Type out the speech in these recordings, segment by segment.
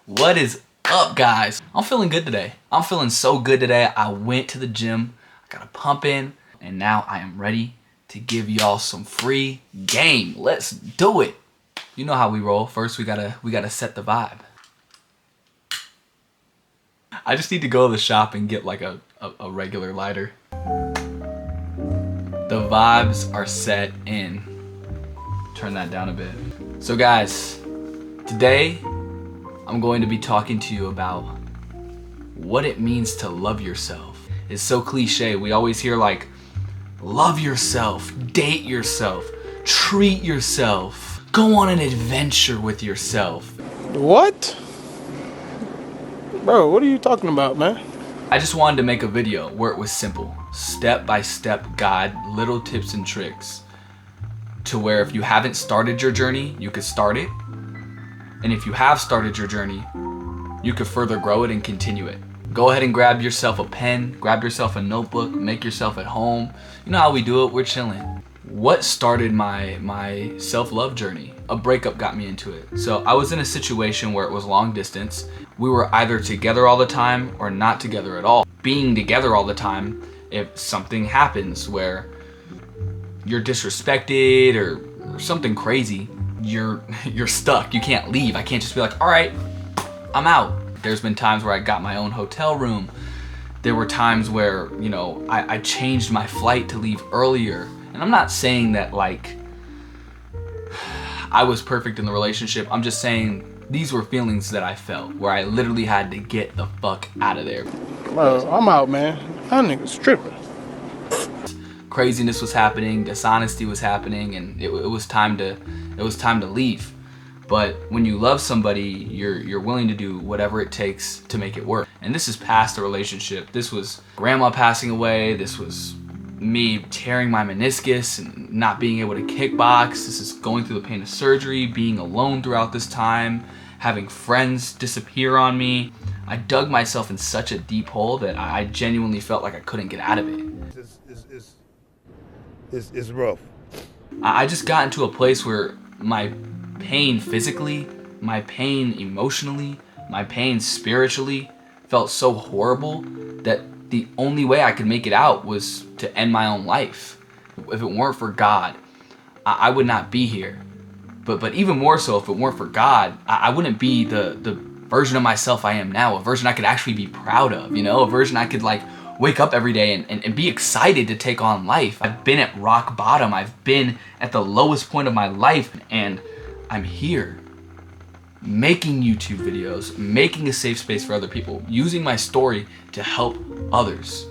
What is up, guys? I'm feeling good today. I'm feeling so good today. I went to the gym, I got a pump in, and now I am ready to give y'all some free game. Let's do it. You know how we roll. First, we gotta set the vibe. I just need to go to the shop and get like a regular lighter. The vibes are set in. Turn that down a bit. So guys, today I'm going to be talking to you about what it means to love yourself. It's so cliche. We always hear like, love yourself, date yourself, treat yourself, go on an adventure with yourself. What? Bro, what are you talking about, man? I just wanted to make a video where it was simple, step-by-step guide, little tips and tricks to where if you haven't started your journey, you could start it. And if you have started your journey, you could further grow it and continue it. Go ahead and grab yourself a pen, grab yourself a notebook, make yourself at home. You know how we do it, we're chilling. What started my self-love journey? A breakup got me into it. So I was in a situation where it was long distance. We were either together all the time or not together at all. Being together all the time, if something happens where you're disrespected or something crazy, you're stuck. You can't leave. I can't just be like, all right, I'm out. There's been times where I got my own hotel room. There were times where, you know, I changed my flight to leave earlier. And I'm not saying that like I was perfect in the relationship. I'm just saying these were feelings that I felt where I literally had to get the fuck out of there. Bro, I'm out, man. That nigga's tripping. Craziness was happening, dishonesty was happening, and it was time to leave. But when you love somebody, you're willing to do whatever it takes to make it work. And this is past the relationship. This was grandma passing away. This was me tearing my meniscus and not being able to kickbox. This is going through the pain of surgery, being alone throughout this time, having friends disappear on me. I dug myself in such a deep hole that I genuinely felt like I couldn't get out of it. It's rough. I just got into a place where my pain physically, my pain emotionally, my pain spiritually felt so horrible that the only way I could make it out was to end my own life. If it weren't for God, I would not be here. But even more so, if it weren't for God, I wouldn't be the version of myself I am now, a version I could actually be proud of, you know, a version I could like wake up every day and be excited to take on life. I've been at rock bottom. I've been at the lowest point of my life, and I'm here making YouTube videos, making a safe space for other people, using my story to help others.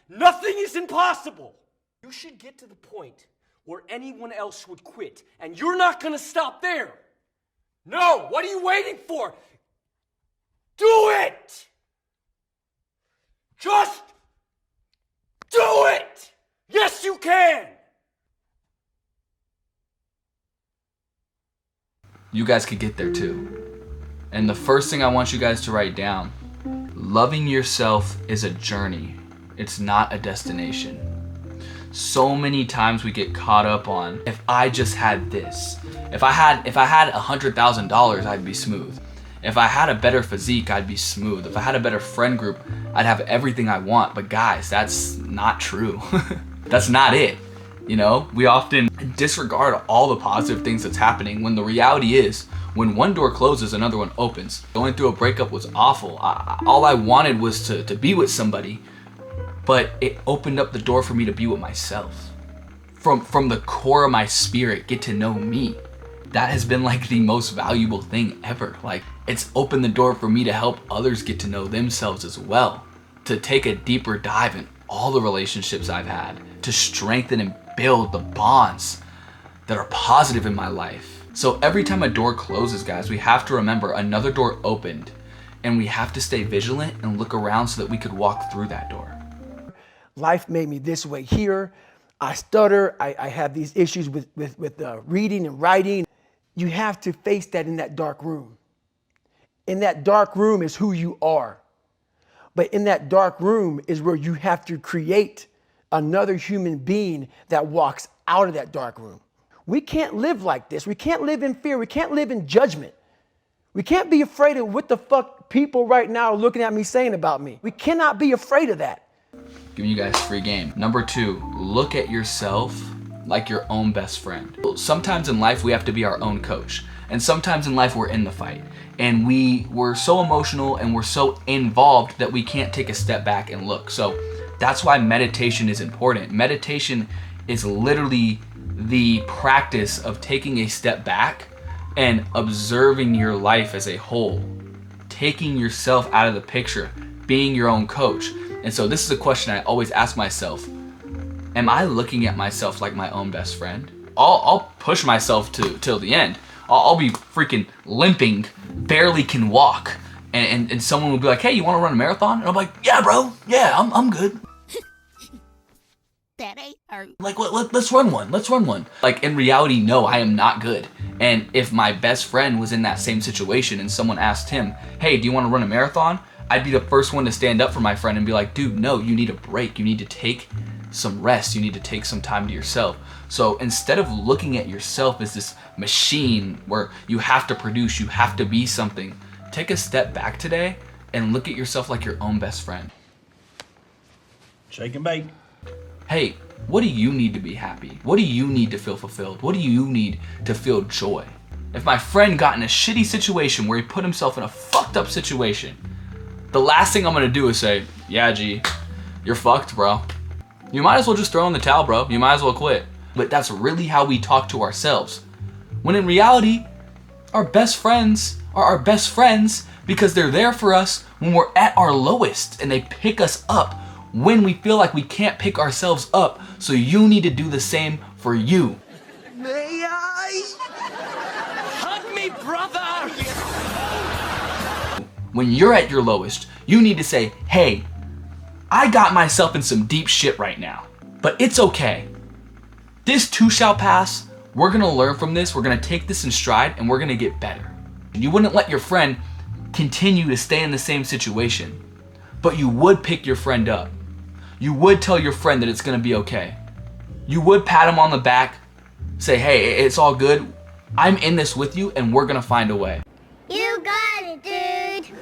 Nothing is impossible. You should get to the point where anyone else would quit, and you're not gonna stop there. No, what are you waiting for? Do it! Just do it! Yes, you can! You guys could get there too. And the first thing I want you guys to write down, loving yourself is a journey. It's not a destination. So many times we get caught up on, if I just had this, if I had $100,000, I'd be smooth. If I had a better physique, I'd be smooth. If I had a better friend group, I'd have everything I want. But guys, that's not true. That's not it. You know, we often disregard all the positive things that's happening when the reality is, when one door closes, another one opens. Going through a breakup was awful. All I wanted was to be with somebody, but it opened up the door for me to be with myself. From the core of my spirit, get to know me. That has been like the most valuable thing ever. Like, it's opened the door for me to help others get to know themselves as well. To take a deeper dive in all the relationships I've had. To strengthen and build the bonds that are positive in my life. So every time a door closes, guys, we have to remember another door opened, and we have to stay vigilant and look around so that we could walk through that door. Life made me this way here. I stutter. I have these issues with reading and writing. You have to face that in that dark room. In that dark room is who you are. But in that dark room is where you have to create another human being that walks out of that dark room. We can't live like this. We can't live in fear. We can't live in judgment. We can't be afraid of what the fuck people right now are looking at me saying about me. We cannot be afraid of that. Giving you guys free game. Number 2, look at yourself like your own best friend. Sometimes in life we have to be our own coach. And sometimes in life we're in the fight. And we're so emotional and we're so involved that we can't take a step back and look. So that's why meditation is important. Meditation is literally the practice of taking a step back and observing your life as a whole, taking yourself out of the picture, being your own coach. And so this is a question I always ask myself. Am I looking at myself like my own best friend? I'll push myself till the end. I'll be freaking limping, barely can walk. And someone will be like, hey, you want to run a marathon? And I'm like, yeah, bro. Yeah, I'm good. Daddy, Like, let's run one. Let's run one. Like, in reality, no, I am not good. And if my best friend was in that same situation and someone asked him, hey, do you want to run a marathon? I'd be the first one to stand up for my friend and be like, dude, no, you need a break. You need to take some rest. You need to take some time to yourself. So instead of looking at yourself as this machine where you have to produce, you have to be something, take a step back today and look at yourself like your own best friend. Shake and bake. Hey, what do you need to be happy? What do you need to feel fulfilled? What do you need to feel joy? If my friend got in a shitty situation where he put himself in a fucked up situation, the last thing I'm gonna do is say, yeah, G, you're fucked, bro. You might as well just throw in the towel, bro. You might as well quit. But that's really how we talk to ourselves. When in reality, our best friends are our best friends because they're there for us when we're at our lowest and they pick us up when we feel like we can't pick ourselves up. So you need to do the same for you. May I? Hug me, brother! When you're at your lowest, you need to say, hey, I got myself in some deep shit right now, but it's okay. This too shall pass. We're gonna learn from this. We're gonna take this in stride and we're gonna get better. You wouldn't let your friend continue to stay in the same situation, but you would pick your friend up. You would tell your friend that it's gonna be okay. You would pat him on the back, say, hey, it's all good. I'm in this with you and we're gonna find a way. you got it, dude.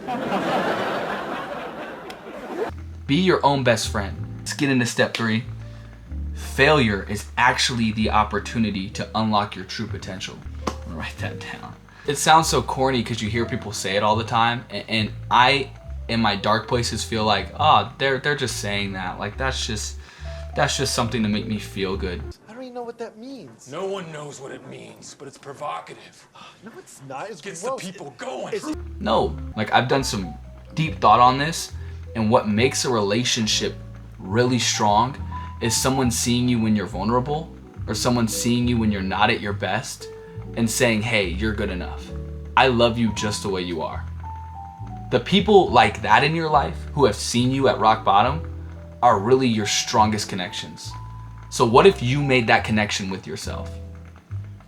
Be your own best friend. Let's get into step 3. Failure is actually the opportunity to unlock your true potential. I'm gonna write that down. It sounds so corny because you hear people say it all the time, and I, in my dark places, feel like, oh, they're just saying that. Like that's just something to make me feel good. I don't even know what that means. No one knows what it means, but it's provocative. No, it's not. It's Gets gross. the people going. No, like I've done some deep thought on this, and what makes a relationship really strong is someone seeing you when you're vulnerable, or someone seeing you when you're not at your best and saying, hey, you're good enough. I love you just the way you are. The people like that in your life who have seen you at rock bottom are really your strongest connections. So what if you made that connection with yourself?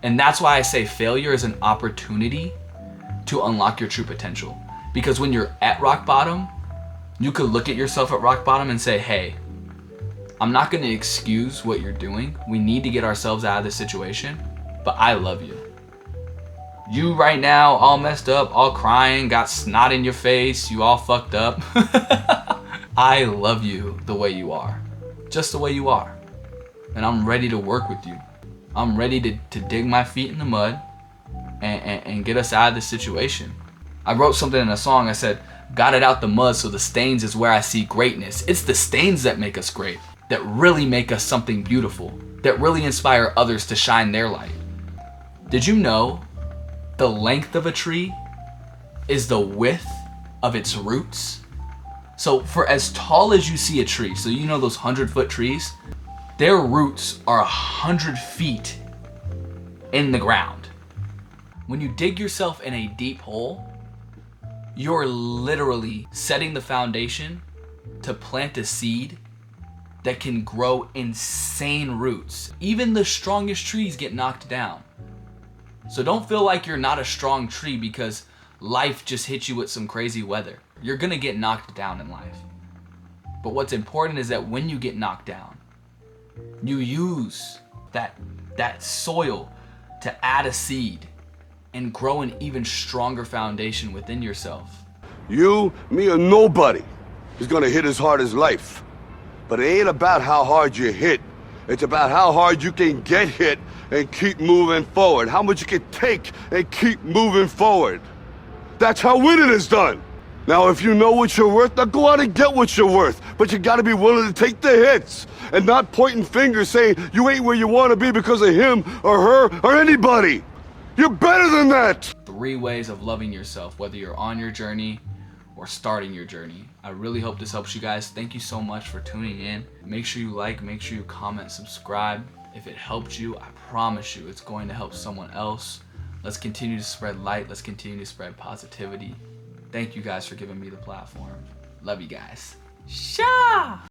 And that's why I say failure is an opportunity to unlock your true potential. Because when you're at rock bottom, you could look at yourself at rock bottom and say, hey, I'm not gonna excuse what you're doing. We need to get ourselves out of this situation, but I love you. You right now, all messed up, all crying, got snot in your face, you all fucked up. I love you the way you are, just the way you are. And I'm ready to work with you. I'm ready to dig my feet in the mud and get us out of this situation. I wrote something in a song, I said, got it out the mud so the stains is where I see greatness. It's the stains that make us great, that really make us something beautiful, that really inspire others to shine their light. Did you know the length of a tree is the width of its roots? So for as tall as you see a tree, so you know those 100-foot trees, their roots are 100 feet in the ground. When you dig yourself in a deep hole, you're literally setting the foundation to plant a seed that can grow insane roots. Even the strongest trees get knocked down. So don't feel like you're not a strong tree because life just hit you with some crazy weather. You're gonna get knocked down in life. But what's important is that when you get knocked down, you use that soil to add a seed and grow an even stronger foundation within yourself. You, me, or nobody is gonna hit as hard as life. But it ain't about how hard you hit. It's about how hard you can get hit and keep moving forward. How much you can take and keep moving forward. That's how winning is done. Now, if you know what you're worth, now go out and get what you're worth. But you gotta be willing to take the hits and not pointing fingers saying you ain't where you wanna be because of him or her or anybody. You're better than that. 3 ways of loving yourself, whether you're on your journey or starting your journey. I really hope this helps you guys. Thank you so much for tuning in. Make sure you like, make sure you comment, subscribe. If it helped you, I promise you it's going to help someone else. Let's continue to spread light. Let's continue to spread positivity. Thank you guys for giving me the platform. Love you guys. Sha!